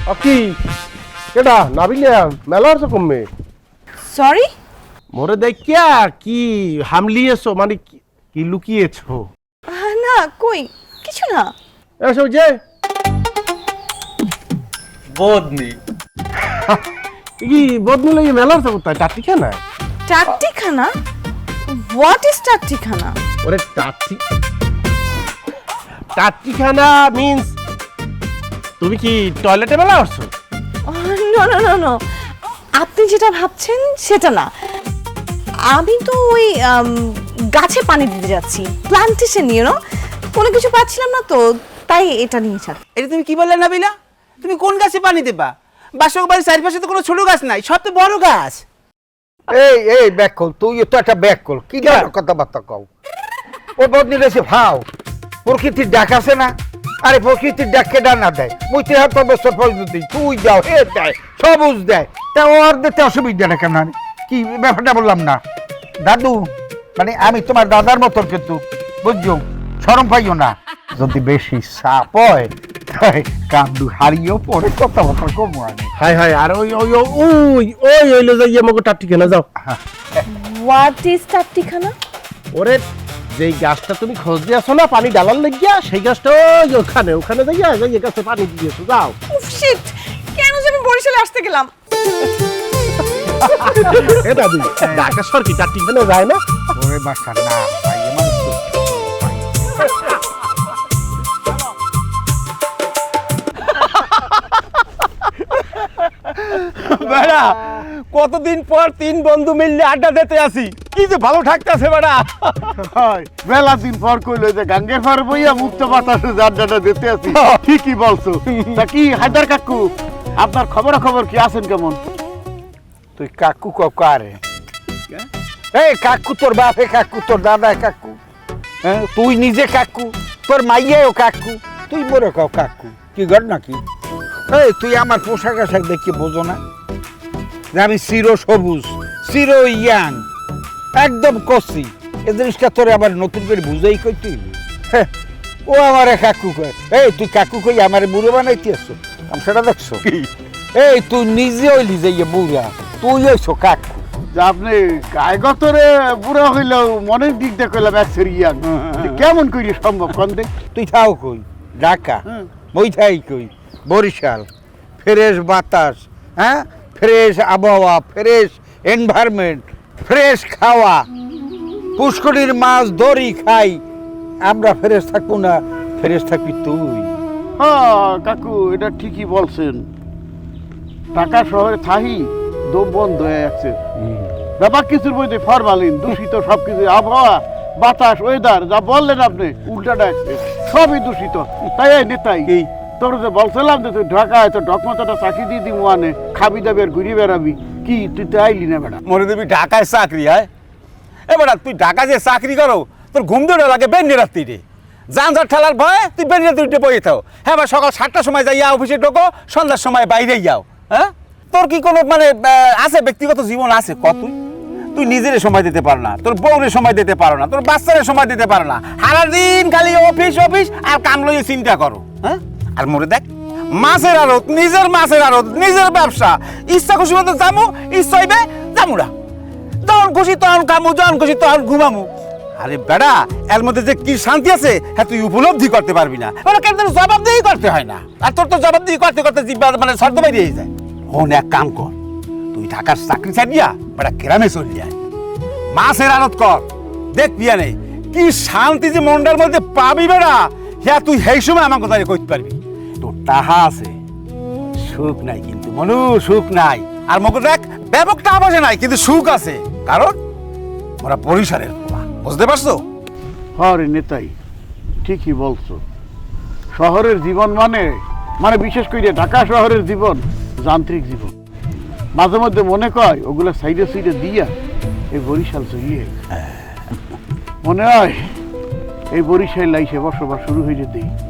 কি কেডা নাবিলিয়া মেলা হচ্ছে কমবে সরি মোরে দেখিয়া কি হামলিয়েছো মানে কি লুকিয়েছো না কই কিছু না এসব যে বদনি কি বদনি লই মেলা হচ্ছে কোথায় টাটিখানা টাট্টিখানা হোয়াট ইজ টাট্টিখানা ওরে টাটিখানা মিন্স তুমি কি টয়লেটে মেলা হচ্ছো নো নো নো নো আপনি যেটা ভাবছেন সেটা না আমি তো ওই গাছে পানি দিতে যাচ্ছি প্লান্টেশন নিয়ে কোনো কিছু পাচ্ছিলাম না তো তাই এটা নিয়ে যাচ্ছি এটা তুমি কি বললে নাবিলা তুমি কোন গাছে পানি দেবা বাসক বাড়ির চারপাশে তো কোনো ছোট গাছ নাই সব তো বড় গাছ এই ব্যাক কল তুই তো একটা ব্যাক কল কি কথাবার্তা কও ও বদনি রেছে ভাও প্রকৃতির ডাক আছে না আরে প্রকৃতির ডাক কেডা না দেয় মুইতে হাত বছর পর্যন্ত তুই যাও এ দেয় সবুজ দেয় তা ওর দিতে অসুবিধাটা কেন কি ব্যাপারটা বললাম না দাদু মানে আমি তোমার দাদার মতন কিন্তু বুঝছো শরম পাইও না যদি বেশি চাপ হয় কান্দু হারিয়েও পরে কথাবার্তা কমু আমি হাই হাই আর ওই ওই ওই ওই হইলো যাইয়া মগো টাটিখানা যাও হোয়াট ইজ টাট্টিখানা ওরে যেই গাছটা তুমি খোঁজ দিয়েছো না পানি ডালার লাগিয়া সেই গাছটা ওই ওখানে যাইয়া যাই গাছে পানি দিয়েছো যাও শিট কেন যে আমি বরিশালে আসতে গেলাম এ দাদু ঢাকা শহর কি টাটিখানা যায় না ওরে বাসা না ভাই আমার তো বেড়া কতদিন পর তিন বন্ধু মিললে আড্ডা দিতে আসি কি যে ভালো থাকতেছে বেড়া মেলা দিন পর কইলো যে গাঙ্গের পর বইয়া মুক্ত বাতাসে আড্ডাটা দিতে আছি ঠিকই বলছো তা কি হায়দার কাকু আপনার খবর কি আছেন কেমন তুই কাকু কারে এই কাকু তোর বাপে কাকু তোর দাদা কাকু হ্যাঁ তুই নিজে কাকু তোর মাইয়াও কাকু তুই বড় কাও কাকু কি ঘর নাকি এই তুই আমার পোশাক আশাক দেখে বোঝো না যে আমি চির সবুজ চির ইয়াং একদম কষি এই জিনিসটা তোরে আবার নতুন করে বুঝাই কই তুই ও আমারে কাকু কয় এই তুই কাকু কই আমারে বুড়ো বানাইতে আসছো আমি সেটা দেখছো এই তুই নিজে হইলি যে বুড়া তুই হইছো কাকু যে আপনি কায়গতরে বুড়া হইলেও মনের দিক দিয়ে কইলাম এক সেরিয়াং কেমন করি সম্ভব কন্দে তুই থাও কই ঢাকা মই থাই কই বরিশাল ফ্রেশ বাতাস হ্যাঁ ফ্রেশ আবহাওয়া ফ্রেশ এনভায়রনমেন্ট ফ্রেশ খাওয়া পুষ্করির মাছ দড়ি খাই আমরা ফ্রেশ থাকবো না ফ্রেশ থাকবি তুই হ্যাঁ কাকু এটা ঠিকই বলছেন ঢাকা শহরে থাহি দম বন্ধ হয়ে যাচ্ছে ব্যাপার কিছুর মধ্যে ফরমালিন দূষিত সবকিছু আবহাওয়া বাতাস ওয়েদার যা বললেন আপনি উল্টাটা আছে সবই দূষিত তাই এই নেতাই তোর যে বলছিলাম যে তুই ঢাকায় তো ডকমতটা চাকরি দিয়ে দিব মানে খাবি দাবি আর ঘুরিয়ে বেড়াবি কি তুই তো আইলি না বেটা মনে দেবি ঢাকায় চাকরি হয় এ বেটা তুই ঢাকা যে চাকরি করো তোর ঘুম ধরে লাগে বেন্ডে রাত্রি রে যানজট ঠেলার ভয়ে তুই বেন্ডে রাত্রিতে বই থাও হ্যাঁ বা সকাল 7টার সময় যাইয়া অফিসে ঢোকো সন্ধ্যার সময় বাইরে যাও হ্যাঁ তোর কি কোনো মানে আছে ব্যক্তিগত জীবন আছে কত তুই নিজের সময় দিতে পারো না তোর বউরের সময় দিতে পারো না তোর বাচ্চাদের সময় দিতে পারো না সারাদিন খালি অফিস আর কাম লইয়ে চিন্তা করো হ্যাঁ আর মরে দেখ মাছের আড়ত নিজের মাছের আড়ত নিজের ব্যবসা ইচ্ছা খুশি মতো যামু ইচ্ছা হইবে যামুরা যখন খুশি তখন কামু যখন খুশি তখন ঘুমামু আরে বেড়া এর মধ্যে যে কি শান্তি আছে হ্যাঁ তুই উপলব্ধি করতে পারবি না ওরা কেন জবাবদিহি করতে হয় না আর তোর তো জবাবদিহি করতে করতে জিব্বা মানে শর্ত বেরিয়ে যায় হন এক কাম কর তুই ঢাকার চাকরি ছাড়িয়া বেড়া গ্রামে চলে যায় মাছের আড়ত কর দেখবি নে কি শান্তি যে মনটার মধ্যে পাবি বেড়া হ্যাঁ তুই সেই সময় আমার কথা কইতে পারবি তোর টাহা আছে সুখ নাই কিন্তু মনু সুখ নাই আর মগো দেখ ব্যাপক টাহা বসে নাই কিন্তু সুখ আছে কারণ ওরা বরিশালের বুঝতে পারছো হরে নেতাই ঠিকই বলছো শহরের জীবন মানে বিশেষ করে ঢাকা শহরের জীবন যান্ত্রিক জীবন মাঝে মধ্যে মনে কয় ওগুলো সাইডে দিয়া এই বরিশাল চলিয়ে মনে হয় এই বরিশাল লাইসে বসবাস শুরু হয়ে যেতেই